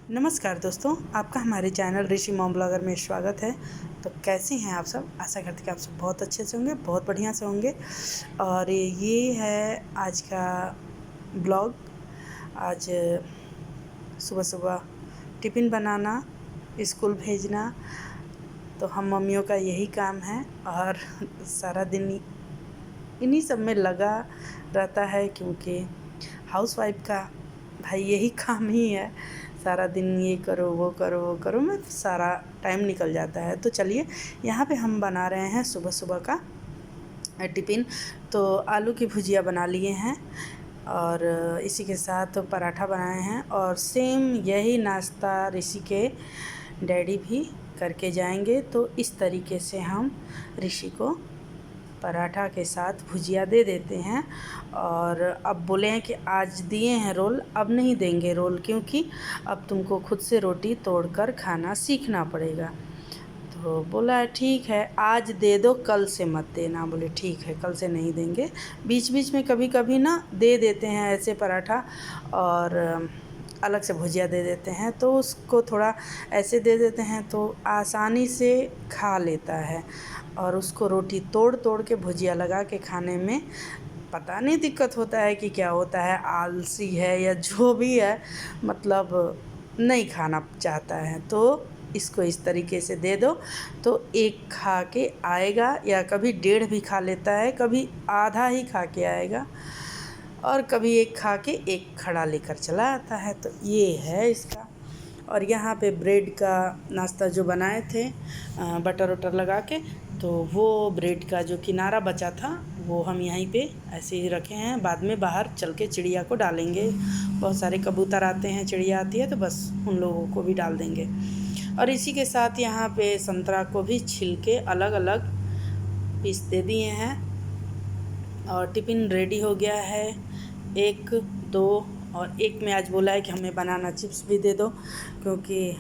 नमस्कार दोस्तों, आपका हमारे चैनल ऋषि मॉम ब्लॉगर में स्वागत है। तो कैसे हैं आप सब? आशा करते कि आप सब बहुत अच्छे से होंगे, बहुत बढ़िया से होंगे। और ये है आज का ब्लॉग। आज सुबह सुबह टिफ़िन बनाना, स्कूल भेजना, तो हम मम्मियों का यही काम है। और सारा दिन इन्हीं सब में लगा रहता है, क्योंकि हाउसवाइफ का भाई यही काम ही है। सारा दिन ये करो वो करो वो करो में सारा टाइम निकल जाता है। तो चलिए, यहाँ पे हम बना रहे हैं सुबह सुबह का टिफ़िन। तो आलू की भुजिया बना लिए हैं और इसी के साथ पराठा बनाए हैं। और सेम यही नाश्ता ऋषि के डैडी भी करके जाएंगे। तो इस तरीके से हम ऋषि को पराठा के साथ भुजिया दे देते हैं। और अब बोले हैं कि आज दिए हैं रोल, अब नहीं देंगे रोल, क्योंकि अब तुमको खुद से रोटी तोड़कर खाना सीखना पड़ेगा। तो बोला ठीक है, आज दे दो, कल से मत देना। बोले ठीक है, कल से नहीं देंगे। बीच बीच में कभी कभी ना दे देते हैं ऐसे पराठा, और अलग से भुजिया दे देते हैं। तो उसको थोड़ा ऐसे दे देते हैं तो आसानी से खा लेता है। और उसको रोटी तोड़ तोड़ के भुजिया लगा के खाने में पता नहीं दिक्कत होता है कि क्या होता है, आलसी है या जो भी है, मतलब नहीं खाना चाहता है। तो इसको इस तरीके से दे दो तो एक खा के आएगा, या कभी डेढ़ भी खा लेता है, कभी आधा ही खा के आएगा, और कभी एक खा के एक खड़ा लेकर चला आता है। तो ये है इसका। और यहाँ पे ब्रेड का नाश्ता जो बनाए थे बटर वटर लगा के, तो वो ब्रेड का जो किनारा बचा था वो हम यहीं पे ऐसे ही रखे हैं। बाद में बाहर चल के चिड़िया को डालेंगे। बहुत सारे कबूतर आते हैं, चिड़िया आती है, तो बस उन लोगों को भी डाल देंगे। और इसी के साथ यहाँ पे संतरा को भी छिल के अलग अलग पीस दे दिए हैं। और टिफ़िन रेडी हो गया है। 1, 2 और एक में आज बोला है कि हमें बनाना चिप्स भी दे दो, क्योंकि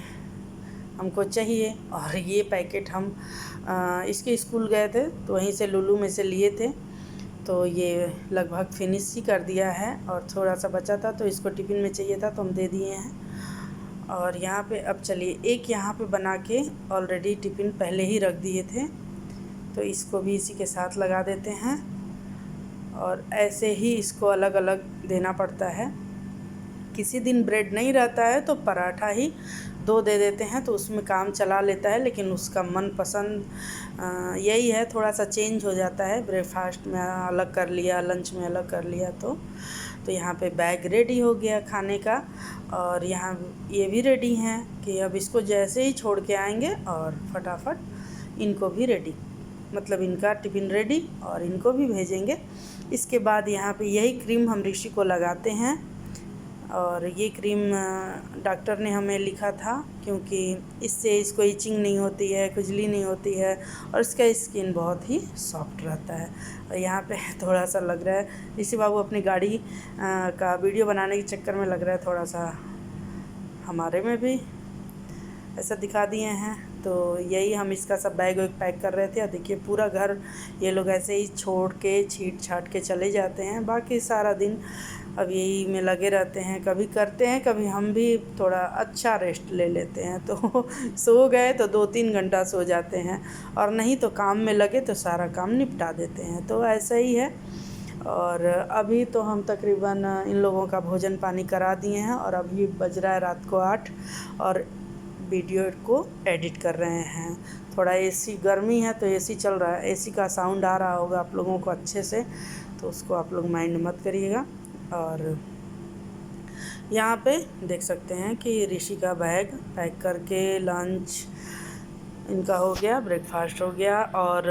हमको चाहिए। और ये पैकेट हम इसके स्कूल गए थे तो वहीं से लुलू में से लिए थे। तो ये लगभग फिनिश ही कर दिया है, और थोड़ा सा बचा था तो इसको टिफ़िन में चाहिए था तो हम दे दिए हैं। और यहाँ पे अब चलिए, एक यहाँ पे बना के ऑलरेडी टिफ़िन पहले ही रख दिए थे, तो इसको भी इसी के साथ लगा देते हैं। और ऐसे ही इसको अलग अलग देना पड़ता है। किसी दिन ब्रेड नहीं रहता है तो पराठा ही 2 दे देते हैं, तो उसमें काम चला लेता है। लेकिन उसका मनपसंद यही है, थोड़ा सा चेंज हो जाता है। ब्रेकफास्ट में अलग कर लिया, लंच में अलग कर लिया। तो यहाँ पे बैग रेडी हो गया खाने का। और यहाँ ये भी रेडी हैं कि अब इसको जैसे ही छोड़ के आएंगे और फटाफट इनको भी रेडी, मतलब इनका टिफ़िन रेडी और इनको भी भेजेंगे। इसके बाद यहाँ पे यही क्रीम हम ऋषि को लगाते हैं। और ये क्रीम डॉक्टर ने हमें लिखा था, क्योंकि इससे इसको इचिंग नहीं होती है, खुजली नहीं होती है, और इसका स्किन बहुत ही सॉफ्ट रहता है। और यहाँ पे थोड़ा सा लग रहा है ऋषि बाबू अपनी गाड़ी का वीडियो बनाने के चक्कर में लग रहा है थोड़ा सा हमारे में भी ऐसा दिखा दिए हैं। तो यही हम इसका सब बैग वैग पैक कर रहे थे। और देखिए पूरा घर ये लोग ऐसे ही छोड़ के छीट छाट के चले जाते हैं। बाकी सारा दिन अब यही में लगे रहते हैं, कभी करते हैं, कभी हम भी थोड़ा अच्छा रेस्ट ले लेते हैं। तो सो गए तो 2-3 घंटा सो जाते हैं, और नहीं तो काम में लगे तो सारा काम निपटा देते हैं। तो ऐसा ही है। और अभी तो हम तकरीबन इन लोगों का भोजन पानी करा दिए हैं, और अभी बज रहा है रात को 8, और वीडियो को एडिट कर रहे हैं। थोड़ा एसी गर्मी है तो एसी चल रहा है, एसी का साउंड आ रहा होगा आप लोगों को अच्छे से, तो उसको आप लोग माइंड मत करिएगा। और यहाँ पे देख सकते हैं कि ऋषि का बैग पैक करके लंच इनका हो गया, ब्रेकफास्ट हो गया। और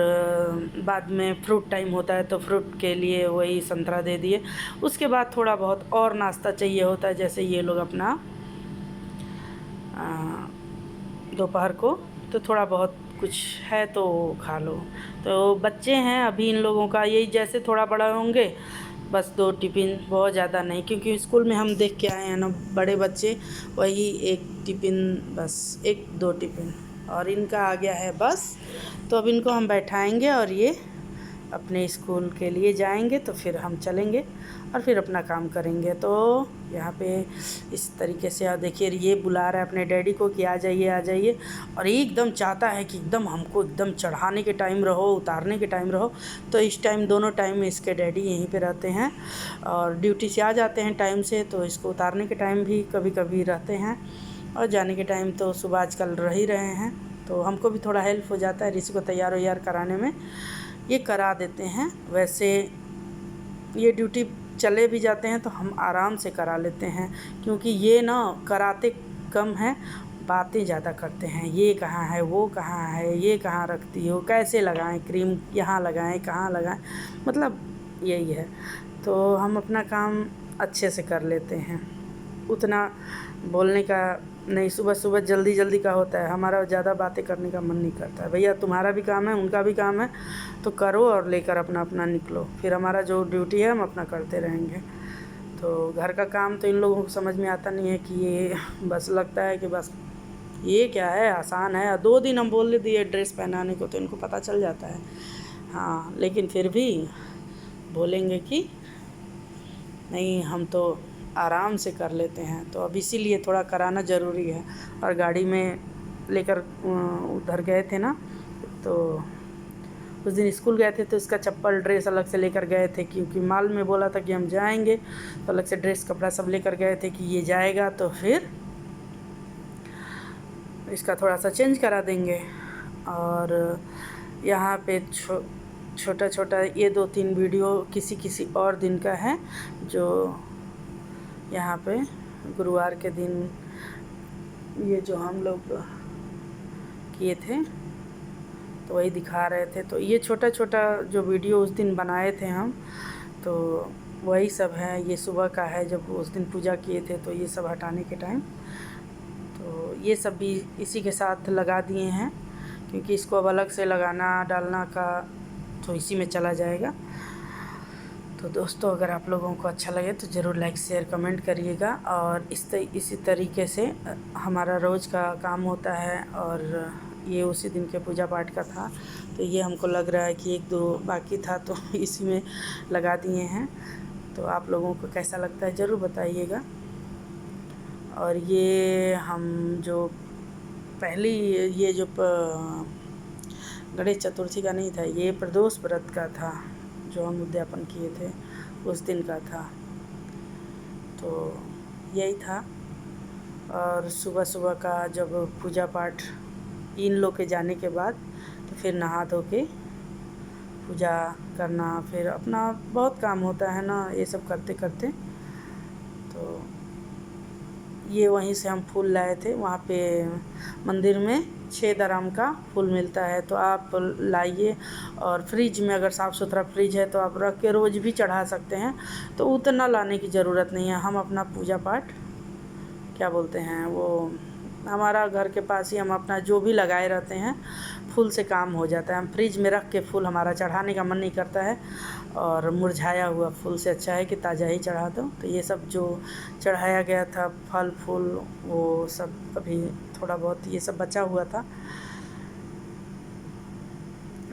बाद में फ्रूट टाइम होता है तो फ्रूट के लिए वही संतरा दे दिए। उसके बाद थोड़ा बहुत और नाश्ता चाहिए होता है, जैसे ये लोग अपना दोपहर को तो थोड़ा बहुत कुछ है तो खा लो। तो बच्चे हैं अभी इन लोगों का, यही जैसे थोड़ा बड़ा होंगे बस 2 टिफ़िन, बहुत ज़्यादा नहीं, क्योंकि स्कूल में हम देख के आए हैं ना, बड़े बच्चे वही 1 टिफ़िन, बस 1-2 टिफ़िन, और इनका आ गया है बस। तो अब इनको हम बैठाएंगे और ये अपने स्कूल के लिए जाएंगे तो फिर हम चलेंगे और फिर अपना काम करेंगे। तो यहाँ पे इस तरीके से आप देखिए, ये बुला रहा है अपने डैडी को कि आ जाइए आ जाइए, और एकदम चाहता है कि एकदम हमको एकदम चढ़ाने के टाइम रहो, उतारने के टाइम रहो। तो इस टाइम दोनों टाइम इसके डैडी यहीं पे रहते हैं और ड्यूटी से आ जाते हैं टाइम से, तो इसको उतारने के टाइम भी कभी कभी रहते हैं और जाने के टाइम तो सुबह आजकल रह ही रहे हैं। तो हमको भी थोड़ा हेल्प हो जाता है ऋषि को तैयार वैयार कराने में, ये करा देते हैं। वैसे ये ड्यूटी चले भी जाते हैं तो हम आराम से करा लेते हैं, क्योंकि ये ना कराते कम हैं, बातें ज़्यादा करते हैं। ये कहाँ है, वो कहाँ है, ये कहाँ रखती हो, कैसे लगाएं क्रीम, यहाँ लगाएं, कहाँ लगाएं, मतलब यही है। तो हम अपना काम अच्छे से कर लेते हैं, उतना बोलने का नहीं। सुबह सुबह जल्दी जल्दी का होता है, हमारा ज़्यादा बातें करने का मन नहीं करता है। भैया तुम्हारा भी काम है, उनका भी काम है, तो करो और लेकर अपना अपना निकलो, फिर हमारा जो ड्यूटी है हम अपना करते रहेंगे। तो घर का काम तो इन लोगों को समझ में आता नहीं है कि ये बस लगता है कि बस ये क्या है, आसान है। 2 दिन हम बोल दिए ड्रेस पहनाने को तो इनको पता चल जाता है, हाँ, लेकिन फिर भी बोलेंगे कि नहीं हम तो आराम से कर लेते हैं। तो अब इसीलिए थोड़ा कराना ज़रूरी है। और गाड़ी में लेकर उधर गए थे ना, तो उस दिन स्कूल गए थे तो इसका चप्पल ड्रेस अलग से लेकर गए थे, क्योंकि माल में बोला था कि हम जाएंगे, तो अलग से ड्रेस कपड़ा सब लेकर गए थे कि ये जाएगा तो फिर इसका थोड़ा सा चेंज करा देंगे। और यहाँ पे छोटा छोटा ये 2-3 वीडियो किसी किसी और दिन का है, जो यहाँ पे गुरुवार के दिन ये जो हम लोग किए थे तो वही दिखा रहे थे। तो ये छोटा छोटा जो वीडियो उस दिन बनाए थे हम, तो वही सब है। ये सुबह का है जब उस दिन पूजा किए थे, तो ये सब हटाने के टाइम तो ये सब भी इसी के साथ लगा दिए हैं, क्योंकि इसको अब अलग से लगाना डालना का तो इसी में चला जाएगा। तो दोस्तों, अगर आप लोगों को अच्छा लगे तो ज़रूर लाइक शेयर कमेंट करिएगा। और इसी तरीके से हमारा रोज़ का काम होता है। और ये उसी दिन के पूजा पाठ का था, तो ये हमको लग रहा है कि 1-2 बाकी था, तो इसी में लगा दिए हैं। तो आप लोगों को कैसा लगता है ज़रूर बताइएगा। और ये हम जो पहली ये जो गणेश चतुर्थी का नहीं था, ये प्रदोष व्रत का था जो हम उद्यापन किए थे, उस दिन का था। तो यही था। और सुबह सुबह का जब पूजा पाठ इन लोग के जाने के बाद, तो फिर नहा धो के पूजा करना, फिर अपना बहुत काम होता है ना ये सब करते करते। तो ये वहीं से हम फूल लाए थे, वहाँ पे मंदिर में 6 दराम का फूल मिलता है, तो आप लाइए। और फ्रिज में अगर साफ़ सुथरा फ्रिज है तो आप रख के रोज़ भी चढ़ा सकते हैं, तो उतना लाने की ज़रूरत नहीं है। हम अपना पूजा पाठ क्या बोलते हैं वो, हमारा घर के पास ही हम अपना जो भी लगाए रहते हैं फूल से काम हो जाता है। हम फ्रिज में रख के फूल हमारा चढ़ाने का मन नहीं करता है, और मुरझाया हुआ फूल से अच्छा है कि ताज़ा ही चढ़ा दो। तो ये सब जो चढ़ाया गया था फल फूल, वो सब अभी थोड़ा बहुत ये सब बचा हुआ था।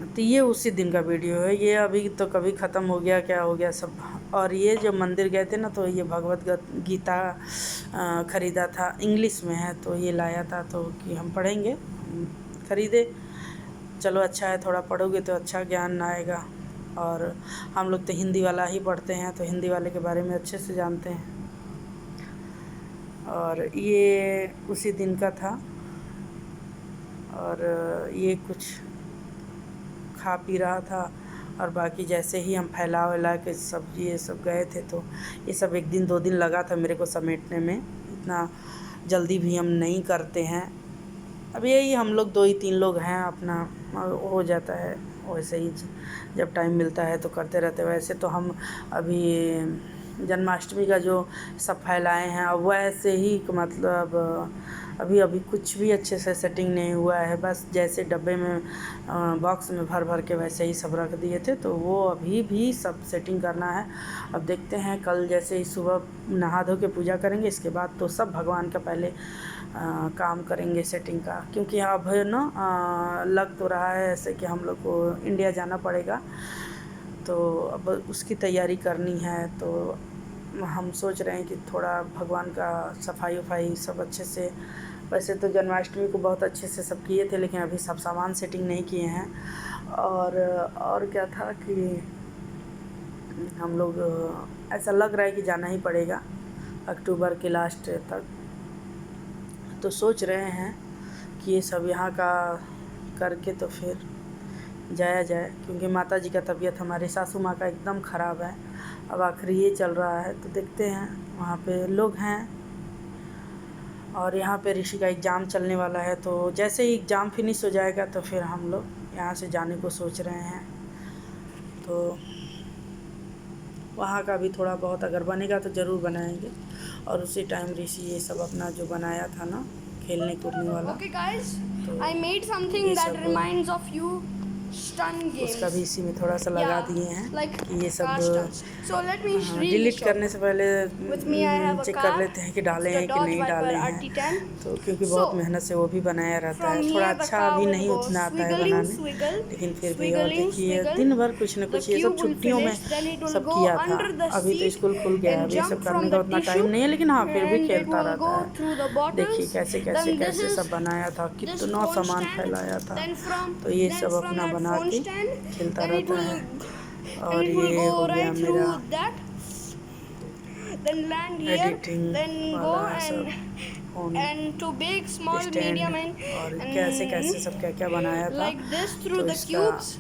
तो ये उसी दिन का वीडियो है, ये अभी तो कभी ख़त्म हो गया, क्या हो गया सब। और ये जो मंदिर गए थे ना, तो ये भगवत गीता ख़रीदा था, इंग्लिश में है, तो ये लाया था तो कि हम पढ़ेंगे, ख़रीदे। चलो अच्छा है, थोड़ा पढ़ोगे तो अच्छा ज्ञान आएगा। और हम लोग तो हिंदी वाला ही पढ़ते हैं, तो हिंदी वाले के बारे में अच्छे से जानते हैं। और ये उसी दिन का था। और ये कुछ खा पी रहा था, और बाकी जैसे ही हम फैला के सब ये सब गए थे, तो ये सब 1 दिन 2 दिन लगा था मेरे को समेटने में। इतना जल्दी भी हम नहीं करते हैं। अब यही हम लोग 2 ही 3 लोग हैं, अपना हो जाता है। वैसे ही जब टाइम मिलता है तो करते रहते। वैसे तो हम अभी जन्माष्टमी का जो सब फैलाए हैं, अब वैसे ही मतलब अभी कुछ भी अच्छे से सेटिंग नहीं हुआ है। बस जैसे डब्बे में बॉक्स में भर भर के वैसे ही सब रख दिए थे, तो वो अभी भी सब सेटिंग करना है। अब देखते हैं, कल जैसे ही सुबह नहा धो के पूजा करेंगे, इसके बाद तो सब भगवान का पहले काम करेंगे सेटिंग का। क्योंकि अब ना लग तो रहा है ऐसे कि हम लोग को इंडिया जाना पड़ेगा, तो अब उसकी तैयारी करनी है। तो हम सोच रहे हैं कि थोड़ा भगवान का सफाई वफाई सब अच्छे से, वैसे तो जन्माष्टमी को बहुत अच्छे से सब किए थे, लेकिन अभी सब सामान सेटिंग नहीं किए हैं। और क्या था कि हम लोग ऐसा लग रहा है कि जाना ही पड़ेगा अक्टूबर के लास्ट तक। तो सोच रहे हैं कि ये सब यहाँ का करके तो फिर जाया जाए, क्योंकि माता जी का तबीयत, हमारे सासू माँ का एकदम ख़राब है। अब आखिरी ये चल रहा है, तो देखते हैं। वहाँ पे लोग हैं और यहाँ पे ऋषि का एग्ज़ाम चलने वाला है, तो जैसे ही एग्ज़ाम फिनिश हो जाएगा तो फिर हम लोग यहाँ से जाने को सोच रहे हैं। तो वहाँ का भी थोड़ा बहुत अगर बनेगा तो ज़रूर बनाएंगे। और उसी टाइम ऋषि ये सब अपना जो बनाया था ना, खेलने कूदने वाला, Okay guys, तो I made something ये that सब reminds of you stun games. उसका भी इसी में थोड़ा सा लगा दिए हैं like कि ये सब car stunts. So let me delete करने से पहले With me I have a check car. कर लेते हैं कि डाले It's the हैं कि Dodge नहीं Viper डाले हैं। RT10. तो क्योंकि So, बहुत मेहनत से वो भी बनाया रहता From है, थोड़ा here the अच्छा car अभी will नहीं go उतना आता है swiggling, बनाने, swiggle, लेकिन फिर भी। और swiggling, देखिए swiggle. दिन भर कुछ न The कुछ ये सब cube will छुट्टियों में finish, then it will सब go किया था। under the अभी तो seat स्कूल खुल गया है, and अब ये सब jump करने from का the उतना टाइम tissue, नहीं है, लेकिन हाँ फिर भी and it खेलता will रहता go है। through the देखिए bottles. कैसे Then कैसे this कैसे is सब बनाया था, this कितना phone सामान stand. फैलाया था। Then from तो ये then सब from अपना that बना phone के stand, खेलता then it रहता will है। and और it will ये go हो गया right मेरा through that. Then land here, editing then go वाला सब phone and to big, small, stand, medium, और कैसे कैसे सब क्या क्या बनाया था। like this through तो the इसका cubes,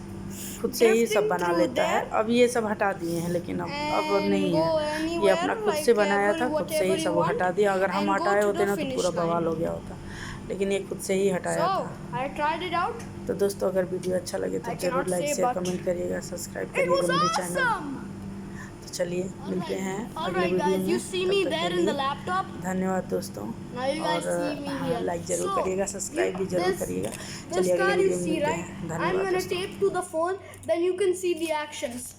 खुद से ही सब drifting बना through लेता है। there, अब ये सब हटा दिए हैं, लेकिन अब and नहीं go है। ये anywhere अपना खुद like से बनाया था, खुद से whatever ही you सब वो want, हटा दिया। अगर हम and go हटाए to होते the ना तो finish पूरा line. बवाल हो गया होता, लेकिन ये खुद से ही हटाया So था। I tried it out. तो दोस्तों अगर वीडियो अच्छा लगे तो I ज़रूर cannot like say, share but comment करिएगा, सब्सक्राइब it करिएगा was मेरे चैनल। awesome. तो चलिए मिलते हैं अगले Alright वीडियो guys, you में। see तब me तक there के in the लिए laptop. धन्यवाद दोस्तों। Now you guys और see me हाँ, here. लाइक ज़रूर So, करिएगा, सब्सक्राइब भी ज़रूर करिएगा। this चलिए अगले car you वीडियो में see, मिलते right? हैं। I'm धन्यवाद gonna दोस्तों। tape to the phone, then you can see the actions.